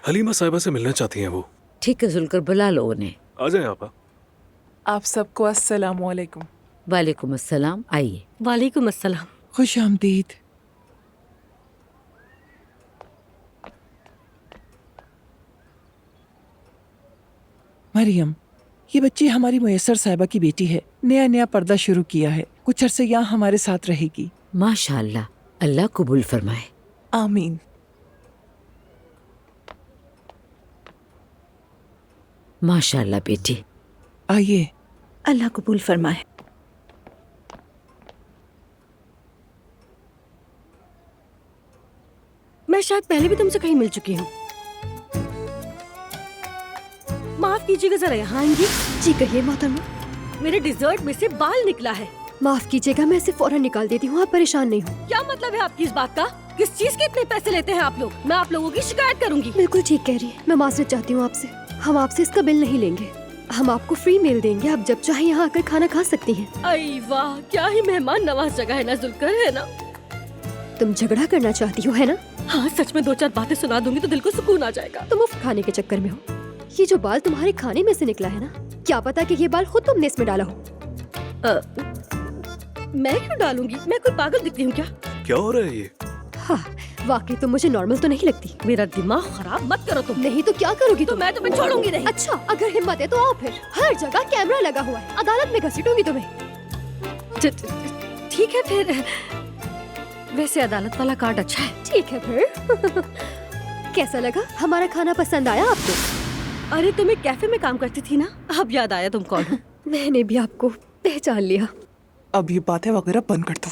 हलीमा साहिबा से मिलना चाहती हैं वो। ठीक है जुलकर, बुला लो उन्हें। आ जाए आपा। आप सबको अस्सलाम वालेकुम। वालेकुम अस्सलाम, आइए। वालेकुम अस्सलाम। खुश आमदीद। मरियम, ये बच्ची हमारी मुयस्सर साहिबा की बेटी है। नया नया पर्दा शुरू किया है, कुछ अरसे यहाँ हमारे साथ रहेगी। माशाअल्लाह, अल्लाह कबूल फरमाए। आमीन। माशाअल्लाह बेटी। आइए। अल्लाह कबूल फरमाए। मैं शायद पहले भी तुमसे कहीं मिल चुकी हूँ। माफ कीजिएगा, जरा यहाँ आएंगी? जी कहिए मोहतरमा। मेरे डिजर्ट में से बाल निकला है। माफ कीजिएगा, मैं इसे फौरन निकाल देती हूँ, आप परेशान नहीं हो। क्या मतलब है आपकी इस बात का? किस चीज के इतने पैसे लेते हैं आप लोग? मैं आप लोगों की शिकायत करूंगी। बिल्कुल ठीक कह रही है, मैं माजरत चाहती हूँ आपसे। हम आपसे इसका बिल नहीं लेंगे, हम आपको फ्री मील देंगे। आप जब चाहे यहाँ आकर खाना खा सकती हैं। आई वाह, क्या ही मेहमान नवाज जगह है ना जुलकर, है ना? तुम झगड़ा करना चाहती हो, है ना? हाँ, सच में 2-4 बातें सुना दूंगी तो दिल को सुकून आ जाएगा। तुम मुफ्त खाने के चक्कर में हो। ये जो बाल तुम्हारे खाने में से निकला है ना, क्या पता कि ये बाल खुद तुमने इसमें डाला हो। मैं क्यों डालूंगी? मैं कोई पागल दिखती हूँ क्या? क्या हो रहा है ये? हाँ, वाकई तुम मुझे नॉर्मल तो नहीं लगती। मेरा दिमाग खराब मत करो तुम। नहीं तो क्या करोगी तो तुम? मैं तुम्हें छोड़ूंगी नहीं। अच्छा, अगर हिम्मत है तो आओ फिर। हर जगह कैमरा लगा हुआ है, अदालत में घसीटूंगी तुम्हें। ठीक है फिर। वैसे अदालत वाला कार्ड अच्छा है। ठीक है फिर। कैसा लगा? हमारा खाना पसंद आया आपको? अरे तुम एक कैफे में काम करती थी ना, अब याद आया तुम कौन हो। मैंने भी आपको पहचान लिया। अब ये बातें वगैरह बंद कर दो।